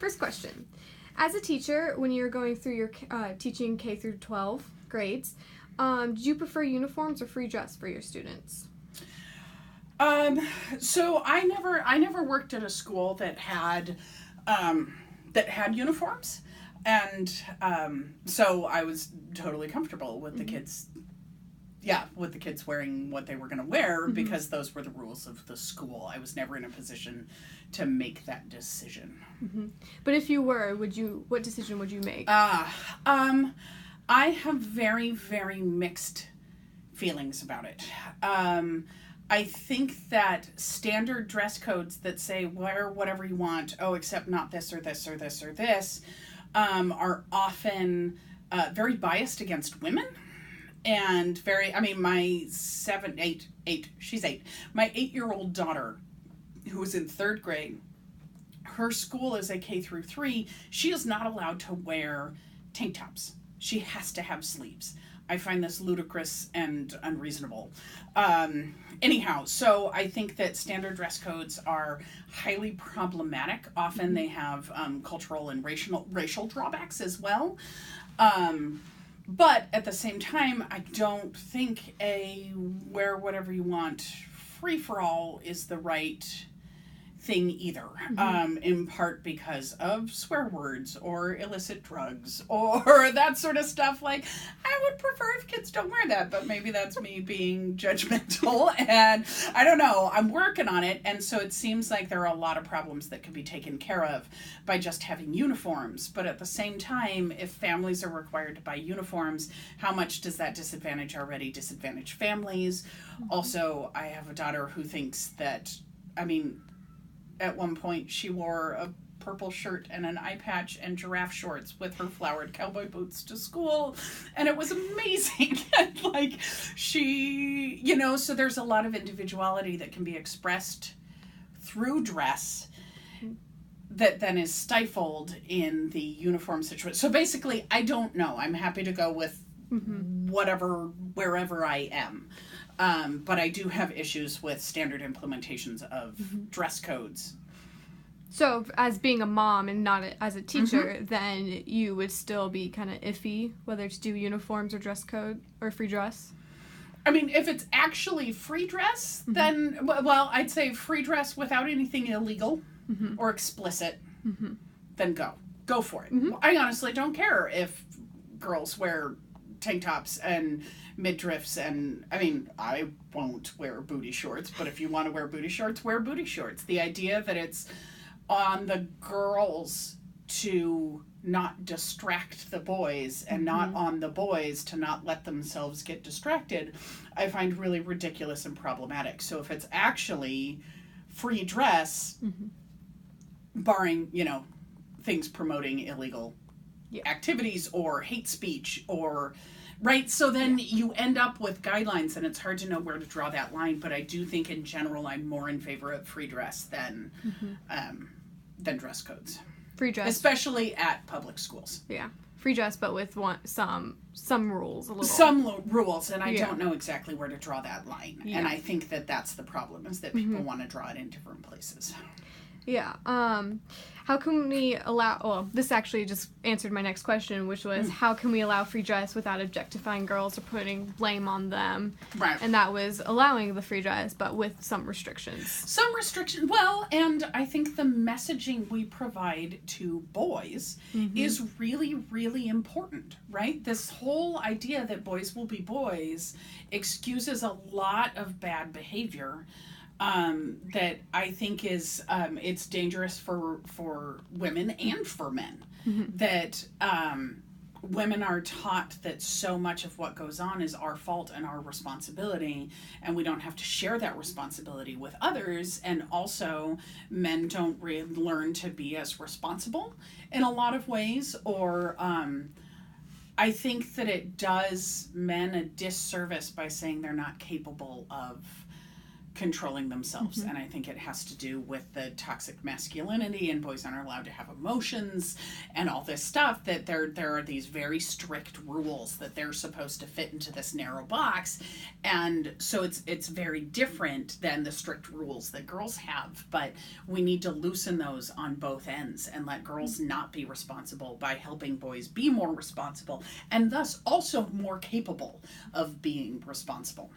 First question. As a teacher, when you're going through your teaching K through 12 grades, did you prefer uniforms or free dress for your students? So I never worked at a school that had uniforms, and so I was totally comfortable with the kids. Yeah, with the kids wearing what they were going to wear because those were the rules of the school. I was never in a position to make that decision. But if you were, what decision would you make? I have very, very mixed feelings about it. I think that standard dress codes that say wear whatever you want, except not this or this or this or this, are often very biased against women. And my she's 8. My 8-year-old daughter, who is in 3rd grade, her school is a K through 3. She is not allowed to wear tank tops. She has to have sleeves. I find this ludicrous and unreasonable. Anyhow, so I think that standard dress codes are highly problematic. Often they have cultural and racial drawbacks as well. But at the same time, I don't think a wear whatever you want free-for-all is the right thing either, in part because of swear words or illicit drugs or that sort of stuff. Like, I would prefer if kids don't wear that, but maybe that's me being judgmental, and I don't know, I'm working on it, and so it seems like there are a lot of problems that can be taken care of by just having uniforms. But at the same time, if families are required to buy uniforms, how much does that disadvantage already disadvantaged families? Also, I have a daughter who thinks that, at one point, she wore a purple shirt and an eye patch and giraffe shorts with her flowered cowboy boots to school, and it was amazing. And so there's a lot of individuality that can be expressed through dress that then is stifled in the uniform situation. So basically, I don't know. I'm happy to go with wherever I am. But I do have issues with standard implementations of dress codes. So as being a mom and not as a teacher, then you would still be kind of iffy whether to do uniforms or dress code or free dress? If it's actually free dress, then, well, I'd say free dress without anything illegal or explicit, then go for it. I honestly don't care if girls wear tank tops and midriffs, and I won't wear booty shorts, but if you want to wear booty shorts, wear booty shorts. The idea that it's on the girls to not distract the boys and not on the boys to not let themselves get distracted, I find really ridiculous and problematic. So if it's actually free dress, barring, things promoting illegal activities or hate speech or right, so then you end up with guidelines and it's hard to know where to draw that line. But I do think in general I'm more in favor of free dress than dress codes. Free dress, especially at public schools. Yeah, free dress, but with some rules, a little. Some rules, and I don't know exactly where to draw that line. Yeah. And I think that that's the problem, is that people want to draw it in different places. Yeah. How can we allow... Well, this actually just answered my next question, which was how can we allow free dress without objectifying girls or putting blame on them? Right. And that was allowing the free dress, but with some restrictions. Well, and I think the messaging we provide to boys is really, really important, right? This whole idea that boys will be boys excuses a lot of bad behavior. That I think is it's dangerous for women and for men. That women are taught that so much of what goes on is our fault and our responsibility, and we don't have to share that responsibility with others. And also, men don't really learn to be as responsible in a lot of ways, or I think that it does men a disservice by saying they're not capable of controlling themselves. And I think it has to do with the toxic masculinity, and boys aren't allowed to have emotions and all this stuff, that there are these very strict rules that they're supposed to fit into this narrow box. And so it's very different than the strict rules that girls have, but we need to loosen those on both ends and let girls not be responsible by helping boys be more responsible, and thus also more capable of being responsible.